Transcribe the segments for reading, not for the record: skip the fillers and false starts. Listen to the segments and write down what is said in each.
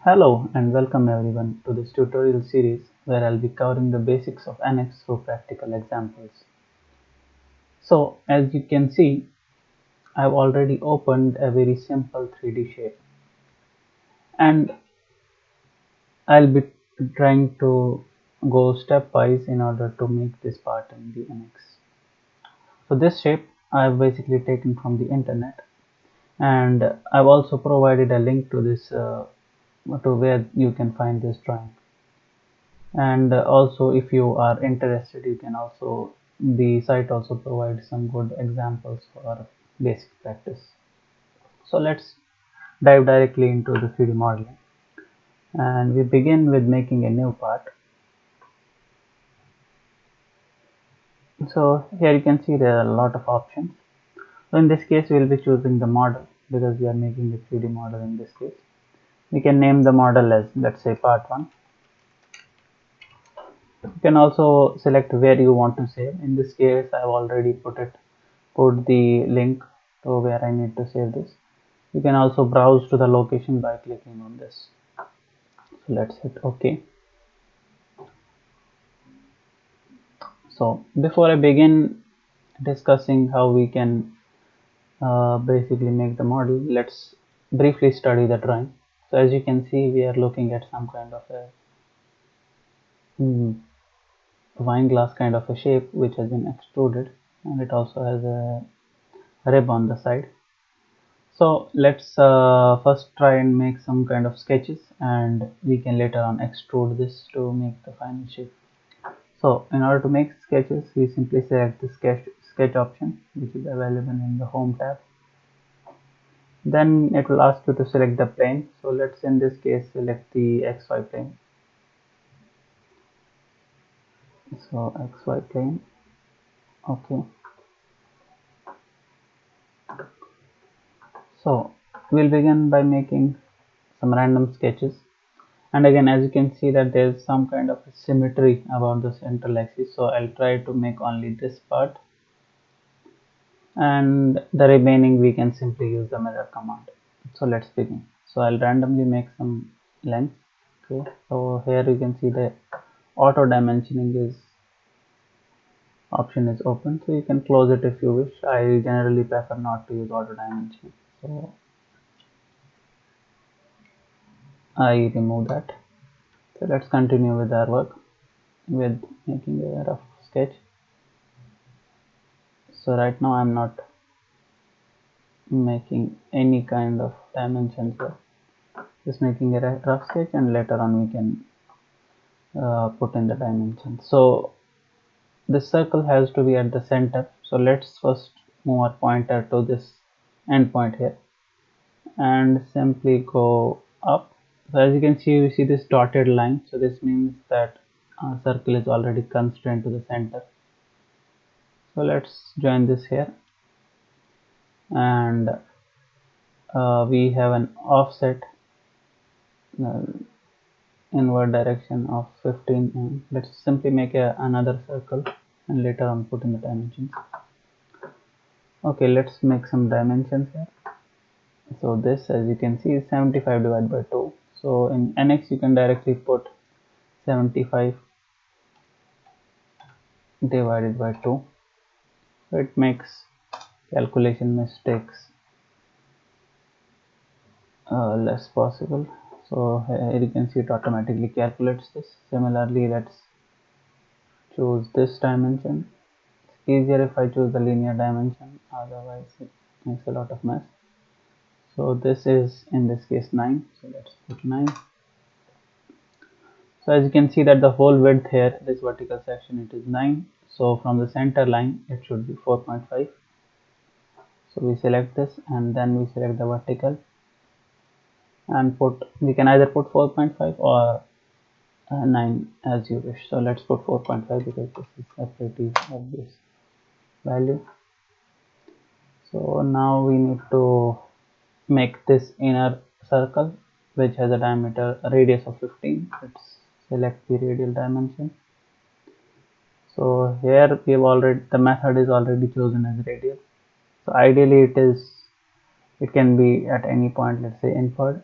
Hello and welcome everyone to this tutorial series where I'll be covering the basics of NX through practical examples. So as you can see, I've already opened a very simple 3D shape and I'll be trying to go stepwise in order to make this part in the NX. So this shape I've basically taken from the internet, and I've also provided a link to this to where you can find this drawing. And also if you are interested, you can also, the site also provides some good examples for basic practice. So let's dive directly into the 3D modeling, and we begin with making a new part. So here you can see there are a lot of options. So in this case we'll be choosing the model because we are making a 3D model. In this case we can name the model as, let's say, part 1. You can also select where you want to save. In this case I've already put the link to where I need to save this. You can also browse to the location by clicking on this. So let's hit OK. So before I begin discussing how we can basically make the model, let's briefly study the drawing. So as you can see, we are looking at some kind of a wine glass kind of a shape which has been extruded, and it also has a rib on the side. So let's first try and make some kind of sketches, and we can later on extrude this to make the final shape. So in order to make sketches, we simply select the sketch option, which is available in the home tab. Then it will ask you to select the plane. So let's in this case select the XY plane. So XY plane. Okay. So we'll begin by making some random sketches. And again, as you can see that there's some kind of symmetry about the central axis, so I'll try to make only this part, and the remaining we can simply use the mirror command. So let's begin. So I'll randomly make some length. Okay, so here you can see the auto dimensioning is option is open, so you can close it if you wish. I generally prefer not to use auto dimensioning, so I remove that. So let's continue with our work with making a rough sketch. So right now I'm not making any kind of dimensions here, just making a rough sketch, and later on we can put in the dimensions. So this circle has to be at the center, so let's first move our pointer to this end point here and simply go up. So as you can see, we see this dotted line, so this means that our circle is already constrained to the center. So let's join this here, and we have an offset uh, inward direction of 15, and let's simply make another circle and later on put in the dimensions. Okay, let's make some dimensions here. So this, as you can see, is 75 divided by 2. So in NX you can directly put 75 divided by 2. It makes calculation mistakes less possible. So here you can see it automatically calculates this. Similarly, let's choose this dimension. It's easier if I choose the linear dimension, otherwise it makes a lot of mess. So this is in this case 9, so let's put 9. So as you can see that the whole width here, this vertical section, it is 9. So from the center line it should be 4.5. So we select this and then we select the vertical and we can either put 4.5 or 9 as you wish. So let's put 4.5 because this is a pretty obvious value. So now we need to make this inner circle which has a diameter, a radius of 15. Let's select the radial dimension. So here we have already, the method is already chosen as radial. So ideally it can be at any point, let's say inward.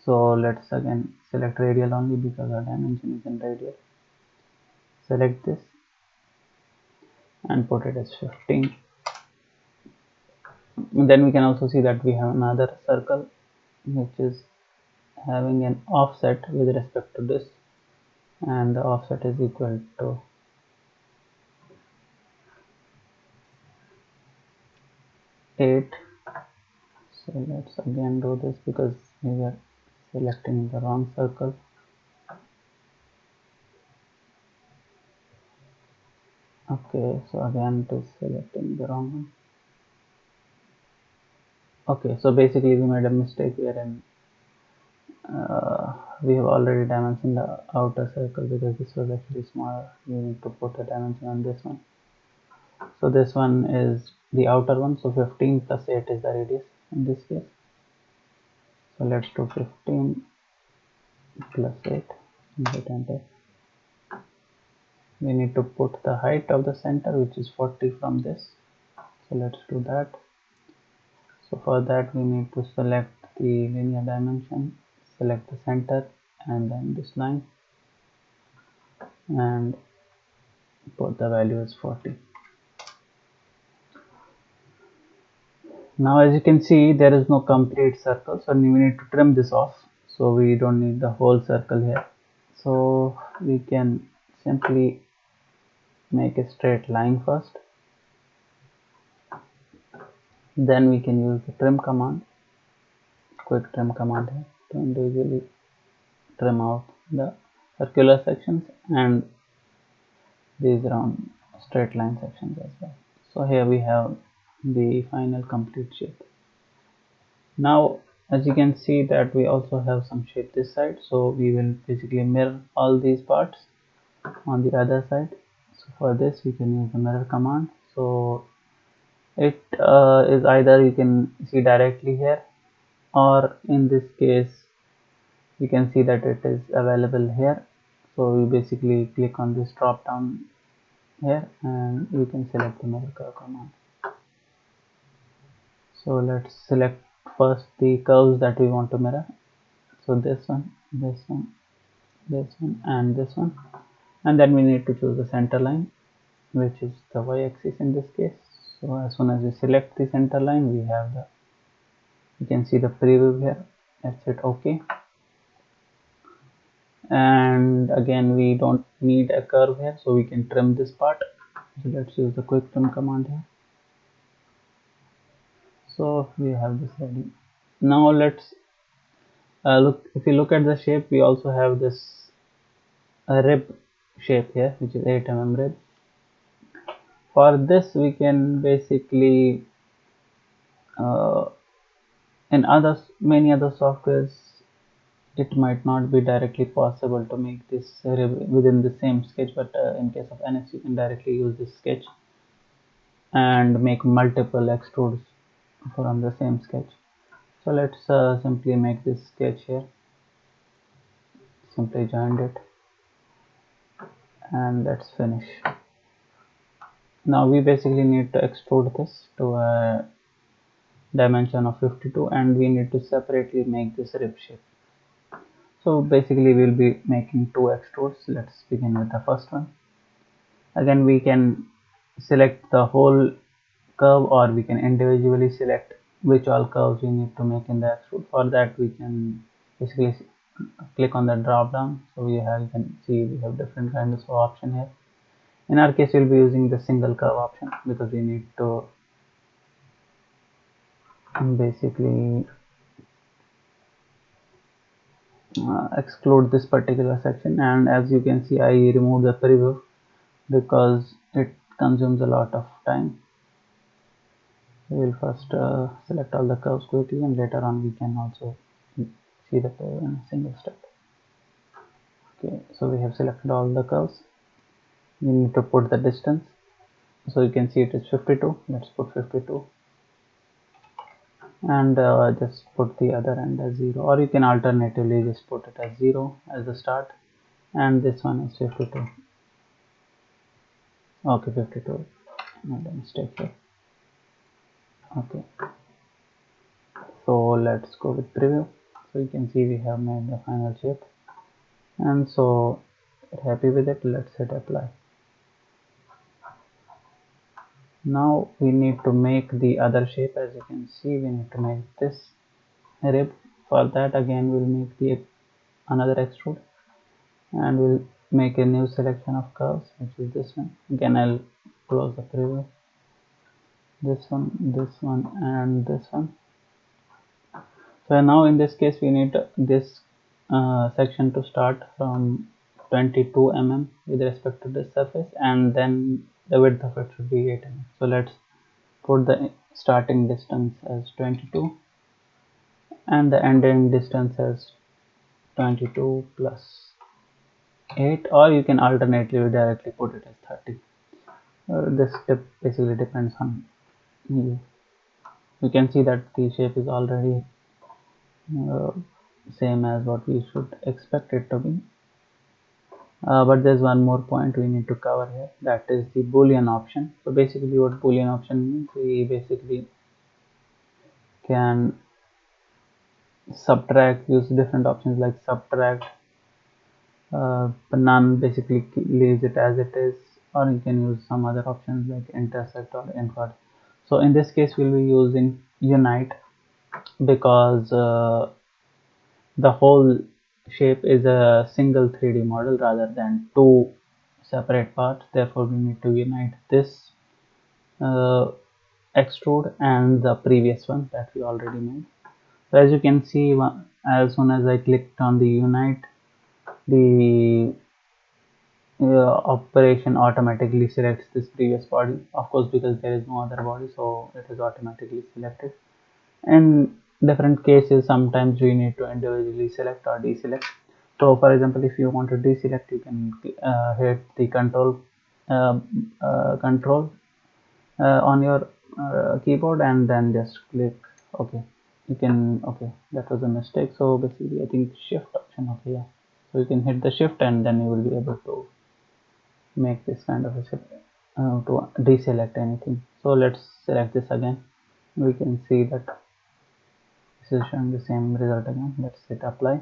So let's again select radial only because our dimension is in radial. Select this and put it as 15. And then we can also see that we have another circle which is having an offset with respect to this, and the offset is equal to 8. So let's again do this because we were selecting the wrong circle. Okay, so again it is selecting the wrong one. Okay, so basically we made a mistake wherein we have already dimensioned the outer circle because this was actually smaller. We need to put a dimension on this one. So this one is the outer one, so 15 plus 8 is the radius in this case. So let's do 15 plus 8 and hit enter. We need to put the height of the center, which is 40 from this. So let's do that. So for that we need to select the linear dimension, select the center and then this line and put the value as 40. Now as you can see there is no complete circle, so we need to trim this off, so we don't need the whole circle here. So we can simply make a straight line first, then we can use the trim command, quick trim command here, to individually trim out the circular sections and these round straight line sections as well. So here we have the final complete shape. Now as you can see that we also have some shape this side, so we will basically mirror all these parts on the other side. So for this we can use the mirror command. So it is either you can see directly here, or in this case you can see that it is available here. So you basically click on this drop down here and you can select the mirror curve command. So let's select first the curves that we want to mirror. So this one, this one, this one and this one, and then we need to choose the center line, which is the y-axis in this case. So as soon as we select the center line, we have the, you can see the preview here. Let's hit OK. And again we don't need a curve here, so we can trim this part. So let's use the quick trim command here. So we have this ready. Now let's look, if you look at the shape, we also have this rib shape here, which is 8 mm rib. For this we can basically in many other softwares it might not be directly possible to make this within the same sketch, but in case of NX you can directly use this sketch and make multiple extrudes from the same sketch. So let's simply make this sketch here, simply join it and let's finish. Now we basically need to extrude this to a dimension of 52 and we need to separately make this rib shape. So basically we'll be making two extrudes. Let's begin with the first one. Again we can select the whole curve or we can individually select which all curves we need to make in the extrude. For that we can basically click on the drop down. So we have, you can see we have different kinds of option here. In our case we'll be using the single curve option because we need to basically exclude this particular section, and as you can see I removed the preview because it consumes a lot of time. We will first select all the curves quickly and later on we can also see the curve in a single step. Okay, so we have selected all the curves. We need to put the distance, so you can see it is 52. Let's put 52 and just put the other end as 0, or you can alternatively just put it as 0 as the start and this one is 52. Okay, 52, made a mistake here. Okay, so let's go with preview. So you can see we have made the final shape, and so we're happy with it. Let's hit apply. Now we need to make the other shape. As you can see, we need to make this rib. For that, again we'll make the another extrude, and we'll make a new selection of curves, which is this one. Again I'll close the preview, this one, and this one. So now in this case we need this section to start from 22 mm with respect to this surface, and then the width of it should be 8 mm. So let's put the starting distance as 22 and the ending distance as 22 plus 8, or you can alternatively directly put it as 30. This step basically depends on you. You can see that the shape is already uh, same as what we should expect it to be. But there's one more point we need to cover here, that is the boolean option. So basically what boolean option means, we basically can subtract, use different options like subtract, none, basically leaves it as it is, or you can use some other options like intersect or invert. So in this case we'll be using unite, because the whole shape is a single 3D model rather than two separate parts. Therefore we need to unite this uh, extrude and the previous one that we already made. So as you can see, as soon as I clicked on the unite, the operation automatically selects this previous body, of course, because there is no other body, so it is automatically selected. In different cases, sometimes we need to individually select or deselect. So for example, if you want to deselect, you can hit the control on your keyboard and then just click OK. You can, okay, that was a mistake. So basically I think shift option, okay, yeah. So you can hit the shift and then you will be able to make this kind of a shape to deselect anything. So let's select this again. We can see that this is showing the same result again. Let's hit apply.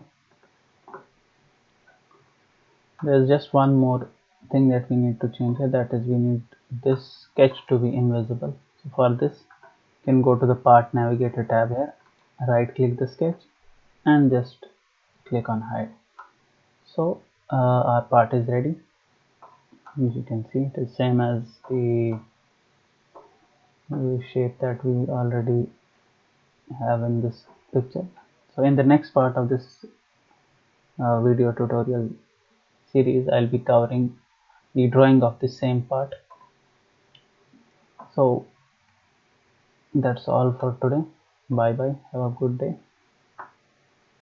There's just one more thing that we need to change here, that is we need this sketch to be invisible. So for this, you can go to the part navigator tab here, right click the sketch and just click on hide. So our part is ready. As you can see, it is same as the shape that we already have in this picture. So in the next part of this video tutorial series, I'll be covering the drawing of the same part. So that's all for today. Bye bye, have a good day.